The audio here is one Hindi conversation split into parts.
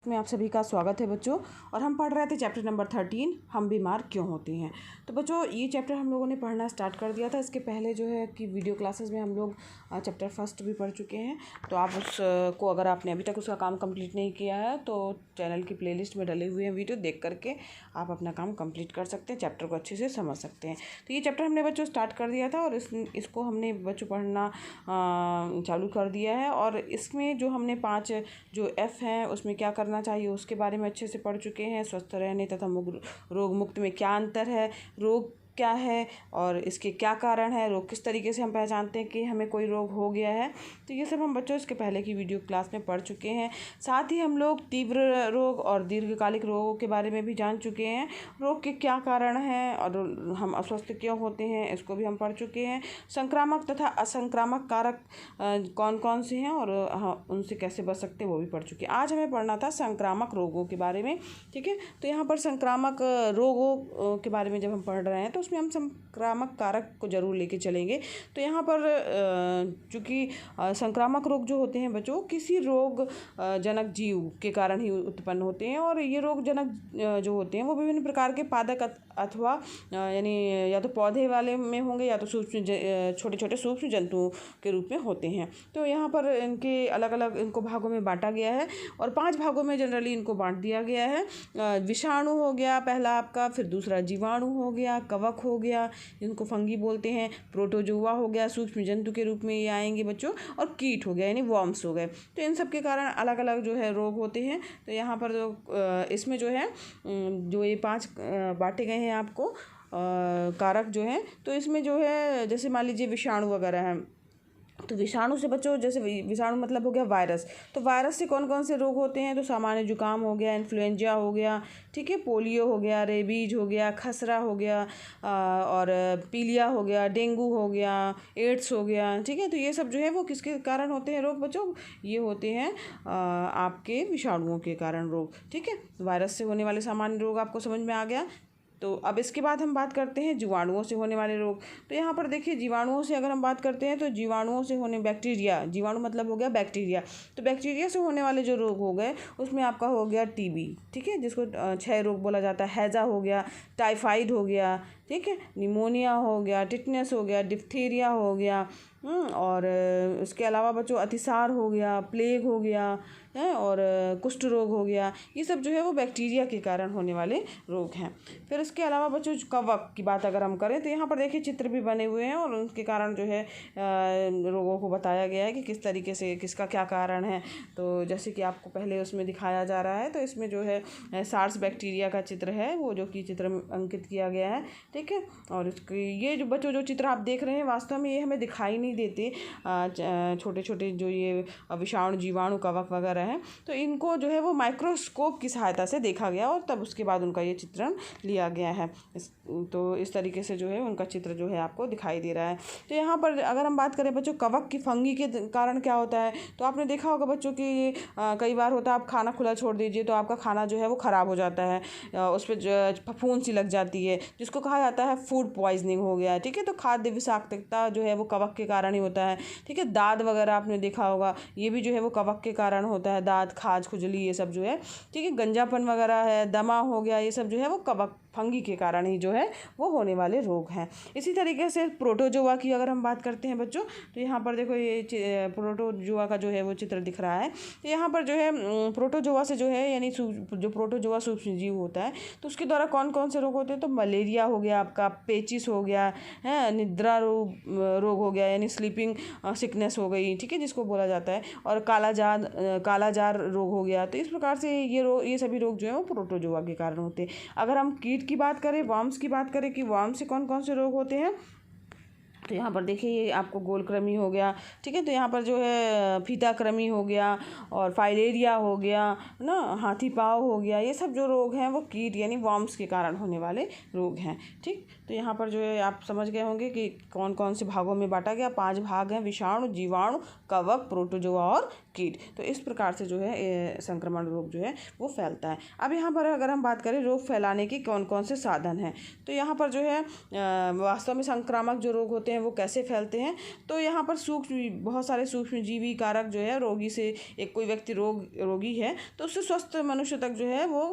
में आप सभी का स्वागत है बच्चों। और हम पढ़ रहे थे चैप्टर नंबर 13, हम बीमार क्यों होते हैं। तो बच्चों ये चैप्टर हम लोगों ने पढ़ना स्टार्ट कर दिया था। इसके पहले जो है कि वीडियो क्लासेस में हम लोग चैप्टर फर्स्ट भी पढ़ चुके हैं। तो आप उसको अगर आपने अभी तक उसका काम कंप्लीट नहीं किया है तो चैनल की प्लेलिस्ट में डले हुए हैं वीडियो, देख करके आप अपना काम कंप्लीट कर सकते हैं, चैप्टर को अच्छे से समझ सकते हैं। तो ये चैप्टर हमने बच्चों स्टार्ट कर दिया था और इसको हमने बच्चों पढ़ना चालू कर दिया है। और इसमें जो हमने 5 जो एफ हैं उसमें क्या करना चाहिए उसके बारे में अच्छे से पढ़ चुके हैं। स्वस्थ रहने तथा रोग मुक्त में क्या अंतर है, रोग क्या है और इसके क्या कारण है, रोग किस तरीके से हम पहचानते हैं कि हमें कोई रोग हो गया है। तो ये सब हम बच्चों इसके पहले की वीडियो क्लास में पढ़ चुके हैं। साथ ही हम लोग तीव्र रोग और दीर्घकालिक रोगों के बारे में भी जान चुके हैं। रोग के क्या कारण हैं और हम अस्वस्थ क्यों होते हैं इसको भी हम पढ़ चुके हैं। संक्रामक तथा असंक्रामक कारक कौन कौन से हैं और उनसे कैसे बच सकते हैं वो भी पढ़ चुके हैं। आज हमें पढ़ना था संक्रामक रोगों के बारे में, ठीक है। तो यहाँ पर संक्रामक रोगों के बारे में जब हम पढ़ रहे हैं तो उसमें हम संक्रामक कारक को जरूर लेके चलेंगे। तो यहाँ पर चूँकि संक्रामक रोग जो होते हैं बच्चों किसी रोग जनक जीव के कारण ही उत्पन्न होते हैं। और ये रोग जनक जो होते हैं वो विभिन्न प्रकार के पादक अथवा यानी या तो पौधे वाले में होंगे या तो छोटे छोटे सूक्ष्म जंतुओं के रूप में होते हैं। तो यहाँ पर इनके अलग अलग इनको भागों में बांटा गया है और 5 भागों में जनरली इनको बांट दिया गया है। विषाणु हो गया पहला आपका, फिर दूसरा जीवाणु हो गया, कवक हो गया जिनको फंगी बोलते हैं, प्रोटोजोआ हो गया सूक्ष्म जंतु के रूप में ये आएंगे बच्चों, और कीट हो गया यानी वर्म्स हो गए। तो इन सब के कारण अलग अलग जो है रोग होते हैं। तो यहाँ पर जो इसमें जो है जो ये 5 बांटे गए हैं आपको कारक जो हैं, तो इसमें जो है जैसे मान लीजिए विषाणु वगैरह हैं। तो विषाणु से बच्चों जैसे विषाणु मतलब हो गया वायरस, तो वायरस से कौन कौन से रोग होते हैं। तो सामान्य जुकाम हो गया, इन्फ्लुएंजा हो गया, ठीक है, पोलियो हो गया, रेबीज हो गया, खसरा हो गया और पीलिया हो गया, डेंगू हो गया, एड्स हो गया, ठीक है। तो ये सब जो है वो किसके कारण होते हैं रोग बच्चों, ये होते हैं आपके विषाणुओं के कारण रोग, ठीक है। वायरस से होने वाले सामान्य रोग आपको समझ में आ गया। तो अब इसके बाद हम बात करते हैं जीवाणुओं से होने वाले रोग। तो यहाँ पर देखिए जीवाणुओं से अगर हम बात करते हैं तो जीवाणुओं से होने बैक्टीरिया, जीवाणु मतलब हो गया बैक्टीरिया, तो बैक्टीरिया से होने वाले जो रोग हो गए उसमें आपका हो गया टीबी, ठीक है, जिसको क्षय रोग बोला जाता है, हैजा हो गया, टाइफाइड हो गया, ठीक है, निमोनिया हो गया, टिटनेस हो गया, डिप्थीरिया हो गया, और इसके अलावा बच्चों अतिसार हो गया, प्लेग हो गया है, और कुष्ठ रोग हो गया। ये सब जो है वो बैक्टीरिया के कारण होने वाले रोग हैं। फिर इसके अलावा बच्चों कवक की बात अगर हम करें तो यहाँ पर देखिए चित्र भी बने हुए हैं और उनके कारण जो है रोगों को बताया गया है कि किस तरीके से किसका क्या कारण है। तो जैसे कि आपको पहले उसमें दिखाया जा रहा है, तो इसमें जो है सार्स बैक्टीरिया का चित्र है वो जो कि चित्र में अंकित किया गया है, ठीक है। और इसकी ये जो बच्चों जो चित्र आप देख रहे हैं वास्तव में ये हमें दिखाई नहीं देते, छोटे छोटे जो ये विषाणु जीवाणु कवक वगैरह हैं, तो इनको जो है वो माइक्रोस्कोप की सहायता से देखा गया और तब उसके बाद उनका ये चित्रण लिया गया है। तो इस तरीके से जो है उनका चित्र जो है आपको दिखाई दे रहा है। तो यहाँ पर अगर हम बात करें बच्चों कवक की फंगी के कारण क्या होता है, तो आपने देखा होगा बच्चों कि कई बार होता है आप खाना खुला छोड़ दीजिए तो आपका खाना जो है वो ख़राब हो जाता है, उस पर फफूंद सी लग जाती है जिसको कहा जाता है फूड पॉइजनिंग हो गया, ठीक है। तो खाद्य विषाक्तता जो है वो कवक के कारण ही होता है, ठीक है। दाद वगैरह आपने देखा होगा ये भी जो है वो कवक के कारण होता है, दाद खाज खुजली ये सब जो है, ठीक है। गंजापन वगैरह है, दमा हो गया, ये सब जो है वो कवक फंगी के कारण ही जो है वो होने वाले रोग हैं। इसी तरीके से प्रोटोजोआ की अगर हम बात करते हैं बच्चों, तो यहाँ पर देखो ये प्रोटोजोआ का जो है वो चित्र दिख रहा है। तो यहाँ पर जो है प्रोटोजोआ से जो है यानी जो प्रोटोजोआ सूक्ष्म जीव होता है तो उसके द्वारा कौन कौन से रोग होते हैं। तो मलेरिया हो गया आपका, पेचिस हो गया है, निद्रा रोग हो गया यानी स्लीपिंग सिकनेस हो गई, ठीक है, जिसको बोला जाता है, और कालाजार रोग हो गया। तो इस प्रकार से ये सभी रोग जो है वो प्रोटोजोआ के कारण होते हैं। अगर हम कीट की बात करें, वर्म्स की बात करें कि वर्म्स से कौन कौन से रोग होते हैं, तो यहाँ पर देखिए ये आपको गोलकृमि हो गया, ठीक है। तो यहाँ पर जो है फीता कृमि हो गया और फाइलेरिया हो गया ना, हाथी पाँव हो गया, ये सब जो रोग हैं वो कीट यानी वर्म्स के कारण होने वाले रोग हैं, ठीक। तो यहाँ पर जो है आप समझ गए होंगे कि कौन कौन से भागों में बांटा गया। 5 भाग हैं, विषाणु, जीवाणु, कवक, प्रोटोजोआ और कीट। तो इस प्रकार से जो है संक्रमण रोग जो है वो फैलता है। अब यहाँ पर अगर हम बात करें रोग फैलाने के कौन कौन से साधन हैं, तो यहाँ पर जो है वास्तव में संक्रामक जो रोग होते हैं वो कैसे फैलते हैं, तो यहाँ पर बहुत सारे सूक्ष्म जीवी कारक जो है रोगी से, एक कोई व्यक्ति रोगी है तो उससे स्वस्थ मनुष्य तक जो है वो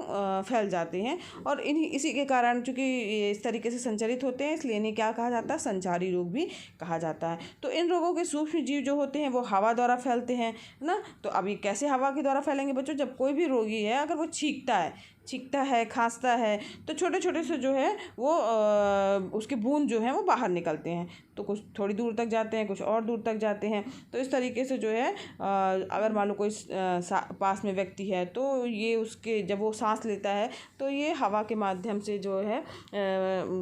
फैल जाते हैं, और इसी के कारण चूँकि इस तरीके से संचरित होते हैं इसलिए इन्हें क्या कहा जाता है, संचारी रोग भी कहा जाता है। तो इन रोगों के सूक्ष्म जीव जो होते हैं वो हवा द्वारा फैलते हैं ना। तो अब ये कैसे हवा के द्वारा फैलेंगे बच्चों, जब कोई भी रोगी है अगर वो छींकता है खांसता है तो छोटे छोटे से जो है वो उसके बूंद जो हैं वो बाहर निकलते हैं, तो कुछ थोड़ी दूर तक जाते हैं, कुछ और दूर तक जाते हैं। तो इस तरीके से जो है अगर मान लो कोई पास में व्यक्ति है तो ये उसके जब वो सांस लेता है तो ये हवा के माध्यम से जो है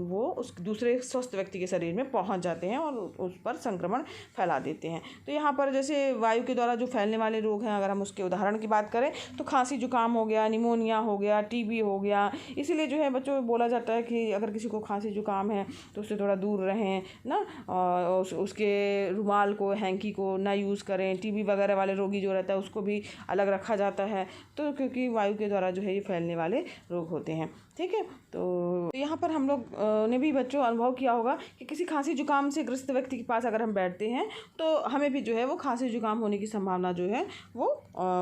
वो उस दूसरे स्वस्थ व्यक्ति के शरीर में पहुंच जाते हैं और उस पर संक्रमण फैला देते हैं। तो यहाँ पर जैसे वायु के द्वारा जो फैलने वाले रोग हैं, अगर हम उसके उदाहरण की बात करें तो खांसी जुकाम हो गया, निमोनिया हो गया, टीबी हो गया। इसीलिए जो है बच्चों बोला जाता है कि अगर किसी को खांसी जुकाम है तो उससे थोड़ा दूर रहें ना, और उसके रुमाल को, हैंकी को ना यूज़ करें। टीबी वगैरह वाले रोगी जो रहता है उसको भी अलग रखा जाता है, तो क्योंकि वायु के द्वारा जो है ये फैलने वाले रोग होते हैं। ठीक है, तो यहाँ पर हम लोग ने भी बच्चों अनुभव किया होगा कि किसी खांसी जुकाम से ग्रस्त व्यक्ति के पास अगर हम बैठते हैं तो हमें भी जो है वो खांसी जुकाम होने की संभावना जो है वो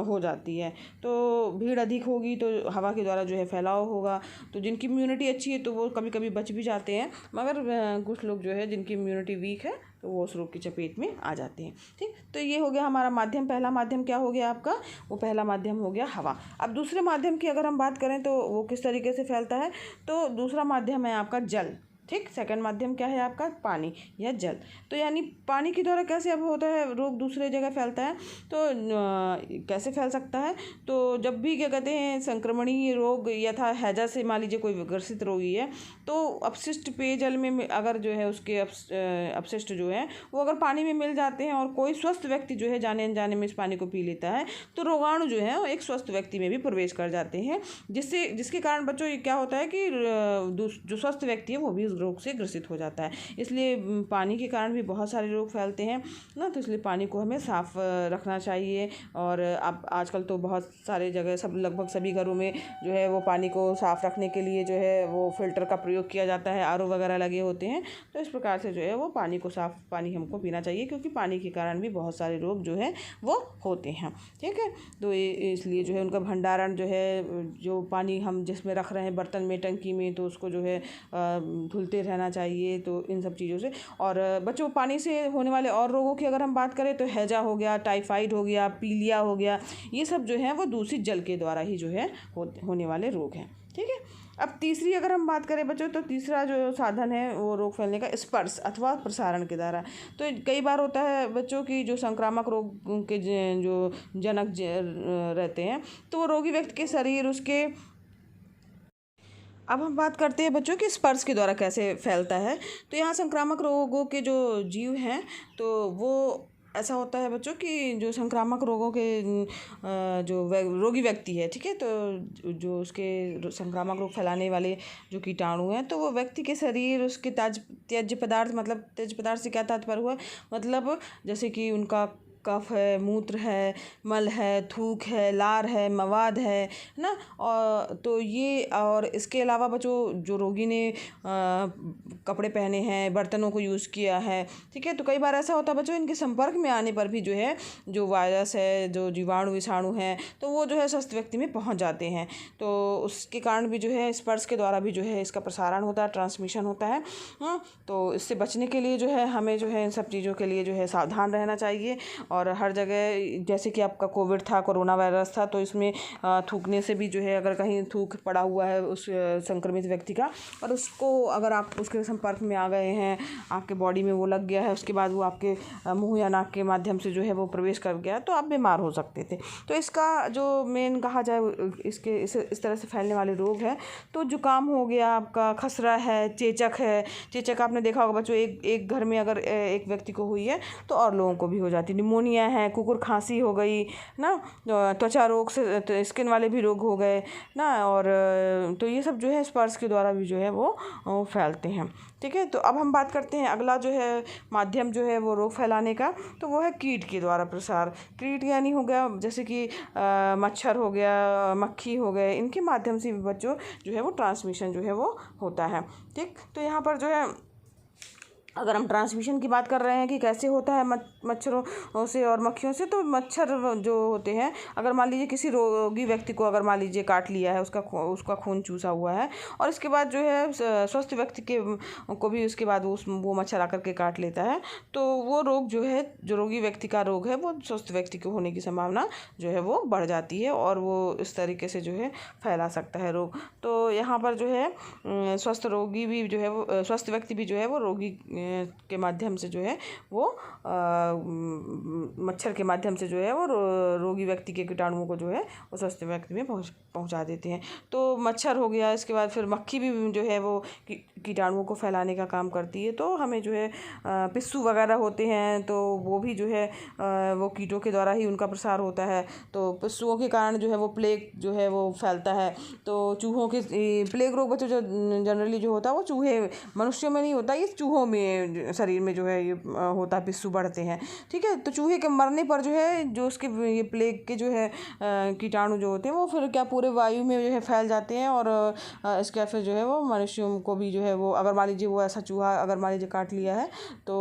हो जाती है। तो भीड़ अधिक होगी तो हवा के द्वारा जो है फैलाव होगा, तो जिनकी इम्यूनिटी अच्छी है तो वो कभी कभी बच भी जाते हैं, मगर कुछ लोग जो है जिनकी इम्यूनिटी वीक है तो वो उस रोग की चपेट में आ जाते हैं। ठीक, तो ये हो गया हमारा माध्यम। पहला माध्यम क्या हो गया आपका, वो पहला माध्यम हो गया हवा। अब दूसरे माध्यम की अगर हम बात करें तो वो किस तरीके से फैलता है, तो दूसरा माध्यम है आपका जल। ठीक, सेकंड माध्यम क्या है आपका, पानी या जल। तो यानी पानी के द्वारा कैसे अब होता है रोग दूसरे जगह फैलता है, तो कैसे फैल सकता है, तो जब भी क्या कहते हैं संक्रमणीय रोग यथा हैजा से मान लीजिए कोई ग्रसित रोगी है तो अपशिष्ट पेयजल में अगर जो है उसके अपशिष्ट जो है वो अगर पानी में मिल जाते हैं और कोई स्वस्थ व्यक्ति जो है जाने अनजाने में इस पानी को पी लेता है तो रोगाणु जो है वो एक स्वस्थ व्यक्ति में भी प्रवेश कर जाते हैं, जिसके कारण बच्चों क्या होता है कि जो स्वस्थ व्यक्ति है वो भी रोग से ग्रसित हो जाता है। इसलिए पानी के कारण भी बहुत सारे रोग फैलते हैं ना, तो इसलिए पानी को हमें साफ़ रखना चाहिए। और अब आजकल तो बहुत सारे जगह सब लगभग सभी घरों में जो है वो पानी को साफ़ रखने के लिए जो है वो फ़िल्टर का प्रयोग किया जाता है, आरओ वगैरह लगे होते हैं। तो इस प्रकार से जो है वो पानी को साफ़ पानी हमको पीना चाहिए, क्योंकि पानी के कारण भी बहुत सारे रोग जो है वो होते हैं। ठीक है, तो इसलिए जो है उनका भंडारण जो है, जो पानी हम जिसमें रख रहे हैं बर्तन में, टंकी में, तो उसको जो है धुलते रहना चाहिए। तो इन सब चीज़ों से, और बच्चों पानी से होने वाले और रोगों की अगर हम बात करें तो हैजा हो गया, टाइफाइड हो गया, पीलिया हो गया, ये सब जो है वो दूषित जल के द्वारा ही जो है होने वाले रोग हैं। ठीक है, अब तीसरी अगर हम बात करें बच्चों तो तीसरा जो साधन है वो रोग फैलने का स्पर्श अथवा प्रसारण के द्वारा। तो कई बार होता है बच्चों की जो संक्रामक रोग के जो जनक रहते हैं तो वो रोगी व्यक्ति के शरीर उसके, अब हम बात करते हैं बच्चों कि स्पर्श के द्वारा कैसे फैलता है। तो यहाँ संक्रामक रोगों के जो जीव हैं तो वो ऐसा होता है बच्चों कि जो संक्रामक रोगों के जो रोगी व्यक्ति है, ठीक है, तो जो उसके संक्रामक रोग फैलाने वाले जो कीटाणु हैं तो वो व्यक्ति के शरीर उसके त्याज्य पदार्थ, मतलब त्याज्य पदार्थ से क्या तात्पर्य हुआ, मतलब जैसे कि उनका कफ है, मूत्र है, मल है, थूक है, लार है, मवाद है ना, और तो ये, और इसके अलावा बच्चों जो रोगी ने कपड़े पहने हैं, बर्तनों को यूज़ किया है, ठीक है, तो कई बार ऐसा होता है बच्चों इनके संपर्क में आने पर भी जो है जो वायरस है, जो जीवाणु विषाणु हैं, तो वो जो है स्वस्थ व्यक्ति में पहुंच जाते हैं। तो उसके कारण भी जो है स्पर्श के द्वारा भी जो है इसका प्रसारण होता है, ट्रांसमिशन होता है। तो इससे बचने के लिए जो है हमें जो है इन सब चीज़ों के लिए जो है सावधान रहना चाहिए। और हर जगह जैसे कि आपका कोविड था, कोरोना वायरस था, तो इसमें थूकने से भी जो है अगर कहीं थूक पड़ा हुआ है उस संक्रमित व्यक्ति का और उसको अगर आप उसके संपर्क में आ गए हैं, आपके बॉडी में वो लग गया है, उसके बाद वो आपके मुंह या नाक के माध्यम से जो है वो प्रवेश कर गया तो आप बीमार हो सकते थे। तो इसका जो मेन कहा जाए इसके इस तरह से फैलने वाले रोग हैं तो जुकाम हो गया आपका, खसरा है, चेचक है। चेचक आपने देखा होगा बच्चों, एक घर में अगर एक व्यक्ति को हुई है तो और लोगों को भी हो जाती है। निमोनिया है, कुकुर खांसी हो गई ना, त्वचा रोग से तो स्किन वाले भी रोग हो गए ना, और तो ये सब जो है स्पर्श के द्वारा भी जो है वो फैलते हैं। ठीक है, तो अब हम बात करते हैं अगला जो है माध्यम जो है वो रोग फैलाने का, तो वो है कीट के द्वारा प्रसार। कीट यानी हो गया जैसे कि मच्छर हो गया, मक्खी हो गए, इनके माध्यम से भी बच्चों जो है वो ट्रांसमिशन जो है वो होता है। ठीक, तो यहाँ पर जो है अगर हम ट्रांसमिशन की बात कर रहे हैं कि कैसे होता है मच्छरों से और मक्खियों से, तो मच्छर जो होते हैं, अगर मान लीजिए किसी रोगी व्यक्ति को अगर मान लीजिए काट लिया है, उसका खून चूसा हुआ है, और इसके बाद जो है स्वस्थ व्यक्ति को भी उसके बाद वो मच्छर आकर के काट लेता है, तो वो रोग जो है, जो रोगी व्यक्ति का रोग है, वो स्वस्थ व्यक्ति के होने की संभावना जो है वो बढ़ जाती है, और वो इस तरीके से जो है फैला सकता है रोग। तो यहाँ पर जो है स्वस्थ रोगी भी जो है वो स्वस्थ व्यक्ति भी जो है वो रोगी के माध्यम से जो है वो मच्छर के माध्यम से जो है वो रोगी व्यक्ति के कीटाणुओं को जो है वो स्वस्थ व्यक्ति में पहुंचा देते हैं। तो मच्छर हो गया, इसके बाद फिर मक्खी भी जो है वो कीटाणुओं को फैलाने का काम करती है। तो हमें जो है पिस्सू वगैरह होते हैं, तो वो भी जो है वो कीटों के द्वारा ही उनका प्रसार होता है। तो पिस्सुओं के कारण जो है वो प्लेग जो है वो फैलता है। तो चूहों के प्लेग रोग बच्चों जो जनरली जो होता है वो चूहे, मनुष्यों में नहीं होता, ये चूहों में शरीर में जो है ये होता है, पिस्सू बढ़ते हैं। ठीक है, तो चूहे के मरने पर जो है जो उसके ये प्लेग के जो है कीटाणु जो होते हैं वो फिर क्या पूरे वायु में जो है फैल जाते हैं, और इसके फिर जो है वो मनुष्यों को भी जो है वो, अगर मान लीजिए वो ऐसा चूहा अगर मान लीजिए काट लिया है, तो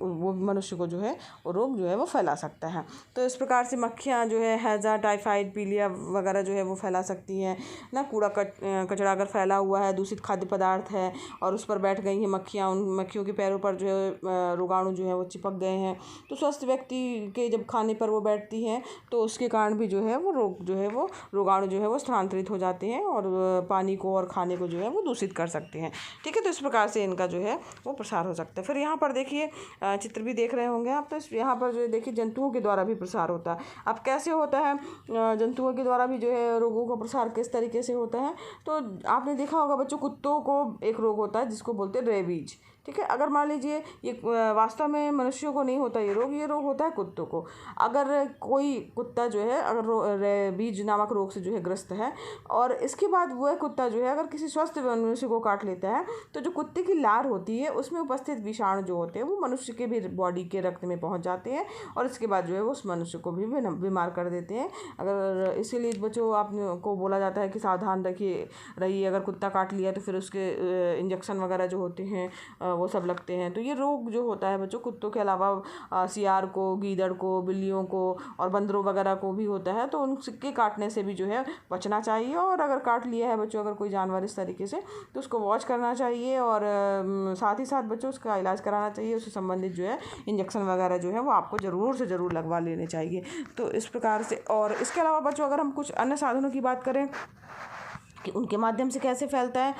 वो मनुष्य को जो है वो रोग जो है वो फैला सकता है। तो इस प्रकार से मक्खियाँ जो है हैजा, टाइफाइड, पीलिया वगैरह जो है वो फैला सकती हैं ना। कूड़ा कचरा अगर फैला हुआ है, दूषित खाद्य पदार्थ है और उस पर बैठ गई हैं मक्खियाँ, उन मक्खियों के पैरों पर जो है रोगाणु जो है वो चिपक गए हैं, तो स्वस्थ व्यक्ति के जब खाने पर वो बैठती हैं तो उसके कारण भी जो है वो रोग जो है वो रोगाणु जो है वो स्थानांतरित हो जाते हैं और पानी को और खाने को जो है वो दूषित कर सकते हैं। ठीक है, तो इस प्रकार से इनका जो है वो प्रसार हो सकता है। फिर यहाँ पर देखिए चित्र भी देख रहे होंगे आप, तो यहाँ पर जो है देखिए जंतुओं के द्वारा भी प्रसार होता है। अब कैसे होता है जंतुओं के द्वारा भी जो है रोगों का प्रसार किस तरीके से होता है, तो आपने देखा होगा बच्चों, कुत्तों को एक रोग होता है जिसको बोलते हैं रेबीज। ठीक है, अगर मान लीजिए ये वास्तव में मनुष्यों को नहीं होता ये रोग होता है कुत्तों को। अगर कोई कुत्ता जो है अगर रेबीज नामक रोग से जो है ग्रस्त है, और इसके बाद वह कुत्ता जो है अगर किसी स्वस्थ मनुष्य को काट लेता है, तो जो कुत्ते की लार होती है उसमें उपस्थित विषाणु जो होते हैं वो मनुष्य के भी बॉडी के रक्त में पहुंच जाते हैं, और इसके बाद जो है वो उस मनुष्य को भी बीमार कर देते हैं। अगर इसीलिए बच्चों आपको बोला जाता है कि सावधान रहिए, अगर कुत्ता काट लिया तो फिर उसके इंजेक्शन वगैरह जो होते हैं वो सब लगते हैं। तो ये रोग जो होता है बच्चों कुत्तों के अलावा सियार को, गीदड़ को, बिल्लियों को और बंदरों वगैरह को भी होता है, तो उनके काटने से भी जो है बचना चाहिए। और अगर काट लिया है बच्चों अगर कोई जानवर इस तरीके से, तो उसको वॉच करना चाहिए, और साथ ही साथ बच्चों उसका इलाज कराना चाहिए। उससे संबंधित जो है इंजेक्शन वगैरह जो है वो आपको ज़रूर से ज़रूर लगवा लेने चाहिए। तो इस प्रकार से, और इसके अलावा बच्चों अगर हम कुछ अन्य साधनों की बात करें कि उनके माध्यम से कैसे फैलता है,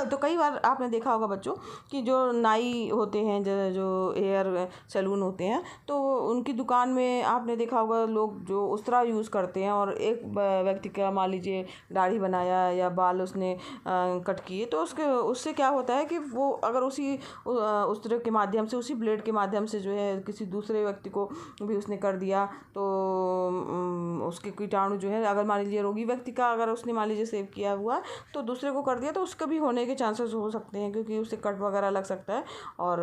तो कई बार आपने देखा होगा बच्चों कि जो नाई होते हैं, जो हेयर सैलून होते हैं, तो उनकी दुकान में आपने देखा होगा लोग जो उस्तरा यूज़ करते हैं, और एक व्यक्ति का मान लीजिए दाढ़ी बनाया या बाल उसने कट किए, तो उससे क्या होता है कि वो अगर उसी उस्तरे के माध्यम से, उसी ब्लेड के माध्यम से जो है किसी दूसरे व्यक्ति को भी उसने कर दिया, तो उसके कीटाणु जो है, अगर मान लीजिए रोगी व्यक्ति का अगर उसने मान लीजिए सेव किया हुआ तो दूसरे को कर दिया, तो उसका भी होने के चांसेस हो सकते हैं, क्योंकि उससे कट वगैरह लग सकता है और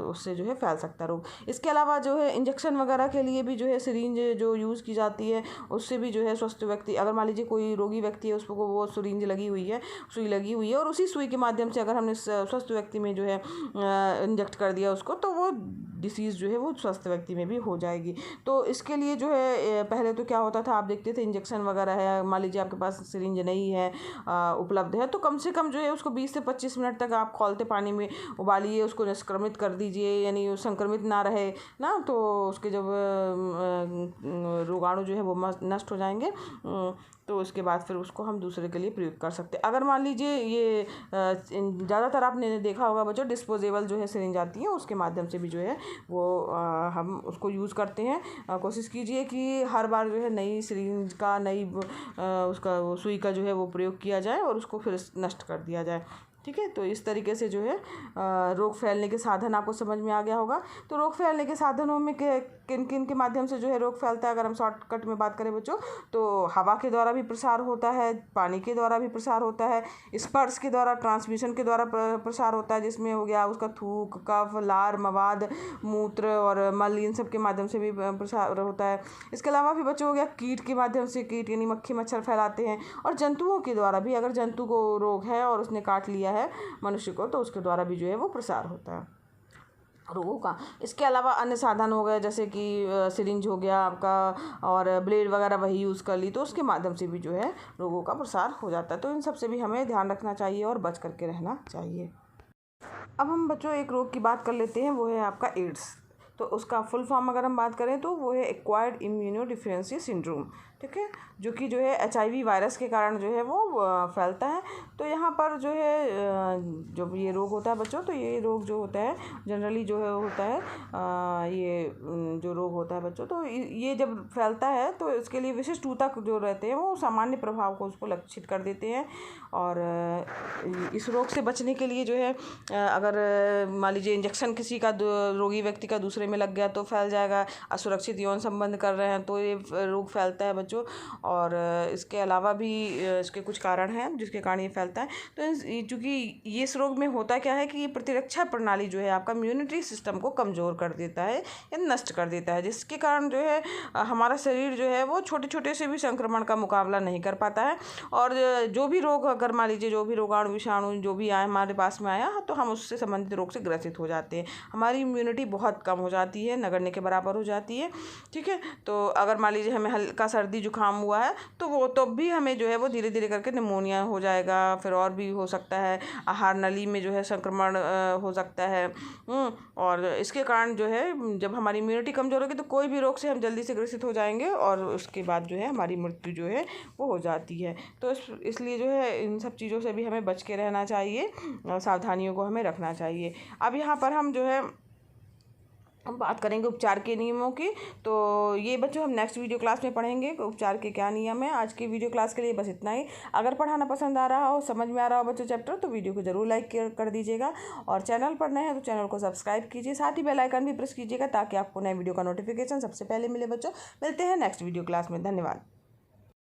उससे जो है फैल सकता है रोग। इसके अलावा जो है इंजेक्शन वगैरह के लिए भी जो है सिरिंज जो यूज़ की जाती है, उससे भी जो है स्वस्थ व्यक्ति, अगर मान लीजिए कोई रोगी व्यक्ति है उसको वो सिरिंज लगी हुई है, सुई लगी हुई है, और उसी सुई के माध्यम से अगर हमने स्वस्थ व्यक्ति में जो है इंजेक्ट कर दिया उसको, तो वो डिसीज़ जो है वो स्वस्थ व्यक्ति में भी हो जाएगी। तो इसके लिए जो है पहले तो क्या होता था, आप देखते थे इंजेक्शन वगैरह है, मान लीजिए आपके पास सिरिंज नहीं है उपलब्ध है, तो कम से कम जो है उसको 20 से 25 मिनट तक आप खौलते पानी में उबालिए, उसको निष्क्रमित कर दीजिए, यानी संक्रमित ना रहे ना, तो उसके जब रोगाणु जो है वो नष्ट हो जाएंगे, तो उसके बाद फिर उसको हम दूसरे के लिए प्रयोग कर सकते हैं। अगर मान लीजिए ये ज़्यादातर आपने देखा होगा बच्चों डिस्पोजेबल जो है सिरिंज आती है, उसके माध्यम से भी जो है वो हम उसको यूज़ करते हैं। कोशिश कीजिए कि हर बार जो है नई सिरिंज का, नई उसका सुई का जो है वो प्रयोग किया जाए और उसको फिर नष्ट कर दिया जाए। ठीक है। तो इस तरीके से जो है रोग फैलने के साधन आपको समझ में आ गया होगा। तो रोग फैलने के साधनों में किन किन के माध्यम से जो है रोग फैलता है, अगर हम शॉर्टकट में बात करें बच्चों, तो हवा के द्वारा भी प्रसार होता है, पानी के द्वारा भी प्रसार होता है, स्पर्श के द्वारा, ट्रांसमिशन के द्वारा प्रसार होता है, जिसमें हो गया उसका थूक, कफ, लार, मवाद, मूत्र और मल, इन सब के माध्यम से भी प्रसार होता है। इसके अलावा भी बच्चों हो गया कीट के माध्यम से, कीट यानी मक्खी मच्छर फैलाते हैं, और जंतुओं के द्वारा भी, अगर जंतु को रोग है और उसने काट लिया है मनुष्य को, तो उसके द्वारा भी जो है वो प्रसार होता है रोगों का। इसके अलावा अन्य साधन हो गए, जैसे कि सिरिंज हो गया आपका, और ब्लेड वगैरह वही यूज़ कर ली, तो उसके माध्यम से भी जो है रोगों का प्रसार हो जाता है। तो इन सब से भी हमें ध्यान रखना चाहिए और बच करके रहना चाहिए। अब हम बच्चों एक रोग की बात कर लेते हैं, वो है आपका एड्स। तो उसका फुल फॉर्म अगर हम बात करें तो वो है एक्वायर्ड इम्यूनोडिफिशियेंसी सिंड्रोम, ठीक है, जो कि जो है HIV वायरस के कारण जो है वो फैलता है। तो यहाँ पर जो है जब ये रोग होता है बच्चों, तो ये रोग जो होता है जनरली जो है होता है ये जो रोग होता है बच्चों, तो ये जब फैलता है तो इसके लिए विशिष्ट ऊतक जो रहते हैं वो सामान्य प्रभाव को उसको लक्षित कर देते हैं। और इस रोग से बचने के लिए जो है अगर मान लीजिए इंजेक्शन किसी का रोगी व्यक्ति का दूसरे में लग गया तो फैल जाएगा, असुरक्षित यौन संबंध कर रहे हैं तो ये रोग फैलता है बच्चों। और इसके अलावा भी इसके कुछ कारण हैं जिसके कारण ये फैलता है। तो चूँकि ये इस रोग में होता क्या है कि ये प्रतिरक्षा प्रणाली जो है आपका इम्यूनिटी सिस्टम को कमज़ोर कर देता है या नष्ट कर देता है, जिसके कारण जो है हमारा शरीर जो है वो छोटे छोटे से भी संक्रमण का मुकाबला नहीं कर पाता है। और जो भी रोग, अगर मान लीजिए जो भी रोगाणु विषाणु जो भी आए हमारे पास में आया, तो हम उससे संबंधित रोग से ग्रसित हो जाते हैं, हमारी इम्यूनिटी बहुत कम हो जाती है, नगण्य के बराबर हो जाती है, ठीक है। तो अगर मान लीजिए हमें हल्का सर्दी जुकाम हुआ है तो वो तो भी हमें जो है वो धीरे धीरे करके निमोनिया हो जाएगा, फिर और भी हो सकता है आहार नली में जो है संक्रमण हो सकता है। और इसके कारण जो है जब हमारी इम्यूनिटी कमज़ोर होगी तो कोई भी रोग से हम जल्दी से ग्रसित हो जाएंगे और उसके बाद जो है हमारी मृत्यु जो है वो हो जाती है। तो इसलिए जो है इन सब चीज़ों से भी हमें बच के रहना चाहिए, सावधानियों को हमें रखना चाहिए। अब यहाँ पर हम जो है हम बात करेंगे उपचार के नियमों की। तो ये बच्चों हम नेक्स्ट वीडियो क्लास में पढ़ेंगे उपचार के क्या नियम है। आज की वीडियो क्लास के लिए बस इतना ही। अगर पढ़ाना पसंद आ रहा हो, समझ में आ रहा हो बच्चों चैप्टर, तो वीडियो को ज़रूर लाइक कर दीजिएगा, और चैनल पर नए हैं तो चैनल को सब्सक्राइब कीजिए, साथ ही बेल आइकन भी प्रेस कीजिएगा ताकि आपको नए वीडियो का नोटिफिकेशन सबसे पहले मिले। बच्चों मिलते हैं नेक्स्ट वीडियो क्लास में, धन्यवाद।